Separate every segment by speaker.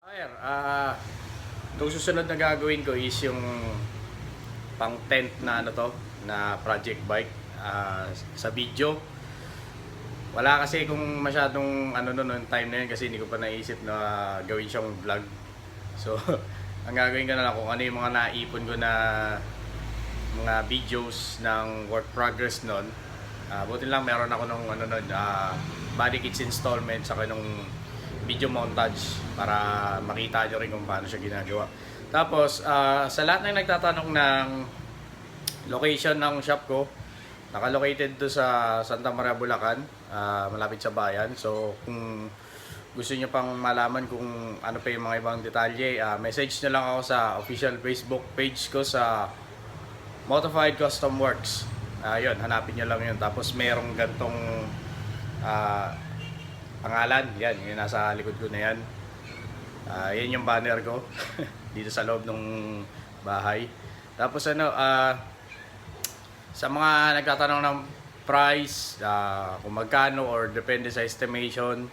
Speaker 1: Itong susunod na gagawin ko is yung pang tent na na project bike. Sa video wala kasi kung masyadong noon time na yun kasi hindi ko pa naisip na gawin siyang vlog. So ang gagawin ko na lang kung ano yung mga naipon ko na mga videos ng work progress noon. Buti lang meron ako nung BODYKITS installment sa nung video montage para makita nyo rin kung paano siya ginagawa. Tapos sa lahat ng nagtatanong ng location ng shop ko, naka-located to sa Santa Maria, Bulacan, malapit sa bayan. So kung gusto niyo pang malaman kung ano pa yung mga ibang detalye, message nyo lang ako sa official Facebook page ko sa Motofied Custom Works. Yun, hanapin nyo lang yun. Tapos merong gantong pangalan, yan, yung nasa likod ko na yan. Yan yung banner ko dito sa loob ng bahay. Tapos sa mga nagtatanong ng price, kung magkano or depende sa estimation,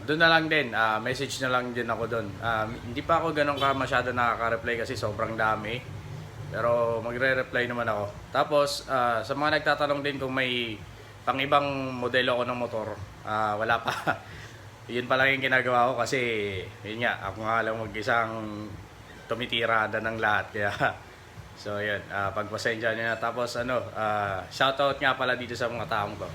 Speaker 1: doon na lang din, message na lang din ako doon. Hindi pa ako ganun masyado nakaka-reply kasi sobrang dami, pero magre-reply naman ako. Tapos sa mga nagtatanong din kung may pang ibang modelo ako ng motor, wala pa. Yun pa lang yung ginagawa ko kasi yun nga, ako nga lang mag-isang tumitirada ng lahat, kaya so yun, pagpasensya nyo na. Tapos shoutout nga pala dito sa mga taong to.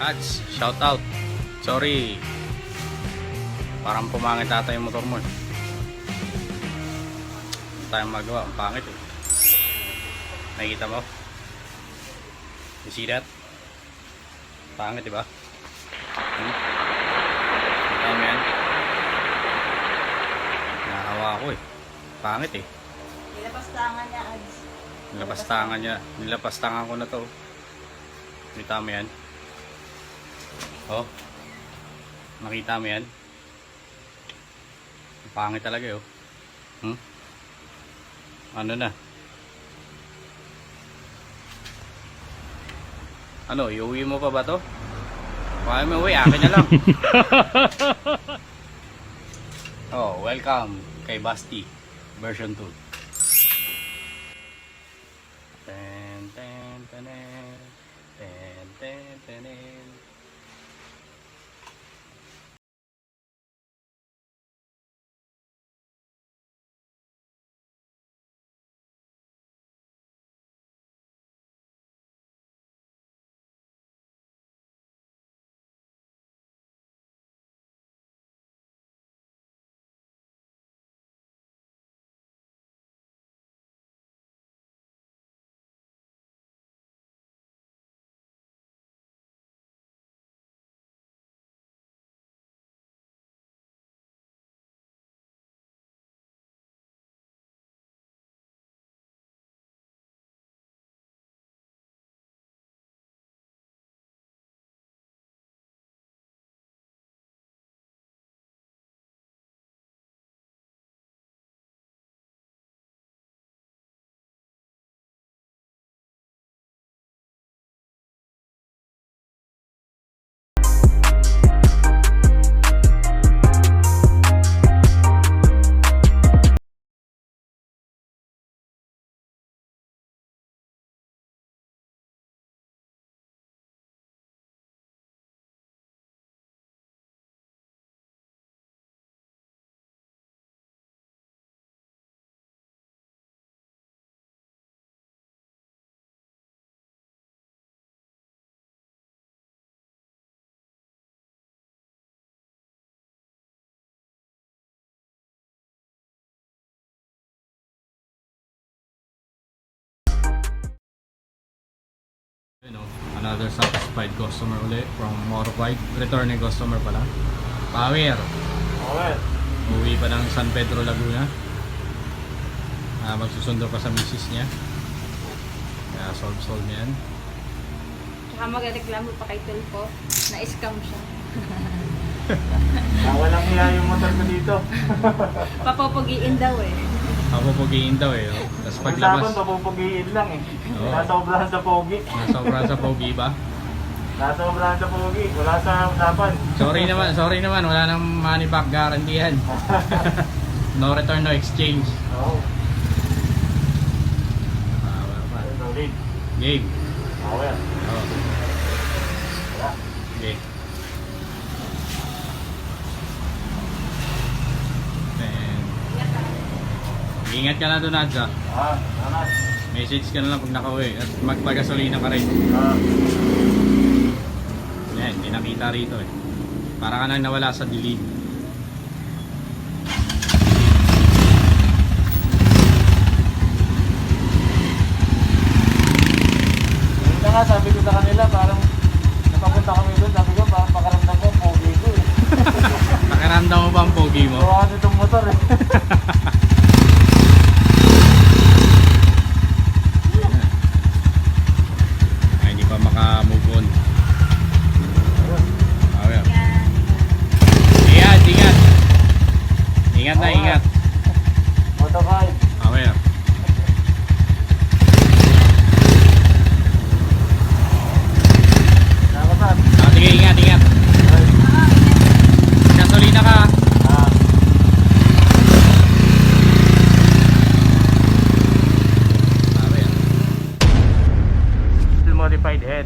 Speaker 1: Ads, shout out. Sorry. Parang pumangit ata yung motor mo eh. Hindi tayong magawa, ang pangit eh. Nakikita mo? You see that? Pangit diba? Nakita mo yan? Nahawa ako eh. Pangit eh.
Speaker 2: Nilapastangan niya, Ads.
Speaker 1: Nilapastangan niya. Nilapastangan ko na to. Nakita mo yan? Oh. Nakita mo yan? Pangit talaga eh, oh. Ano na? Ano, iuwi mo pa ba to? Kaya mo uwi, akin na lang. Oh, welcome kay BASTI version 2. Ten, ten, ten, ten, ten, ten, ten. Another satisfied customer ulit from Motofied. Returning customer pala. Power. Uwi pa ng San Pedro, Laguna. Magsusundo pa sa misis niya. Kaya solve yan.
Speaker 2: Tsaka magreklamo pa kay Tulpo. Na-scam siya.
Speaker 3: Walang iya yung motor ko dito.
Speaker 2: Papapugiin daw eh.
Speaker 1: Papupugiin daw eh. Oh. Tapos
Speaker 3: Paglabas
Speaker 1: paglabas.
Speaker 3: papupugiin lang eh.
Speaker 1: Oo.
Speaker 3: Nasobrahan sa pogi.
Speaker 1: Nasobrahan sa pogi ba?
Speaker 3: Nasobrahan sa pogi. Wala sa usapan.
Speaker 1: Sorry naman. Wala nang money back guarantee yan. No return, no exchange.
Speaker 3: Oo.
Speaker 1: Power pa.
Speaker 3: Solid.
Speaker 1: Game.
Speaker 3: Power.
Speaker 1: Oh.
Speaker 3: Wala.
Speaker 1: Okay. Ingat ka na doon, Adza.
Speaker 3: Salamat.
Speaker 1: Message ka na lang pag nakauwi at magpagasolina ka rin. Yan, hindi nakita rito eh. Para ka nang nawala sa dilim.
Speaker 3: Ito nga, sabi ko sa kanila, parang napapunta kami doon, sabi ko, parang pakaramdam ko, pogi ko eh.
Speaker 1: Nakaramdam mo ba ang pogi mo?
Speaker 3: Gawa itong motor eh.
Speaker 1: Ay, hindi pa maka-move on. Okay. Ingat, ingat. Ingat na, ingat.
Speaker 3: Motofied.
Speaker 1: Okay.
Speaker 3: Salamat.
Speaker 1: Sige, ingat, ingat. Gasolina ka.
Speaker 3: Modified head.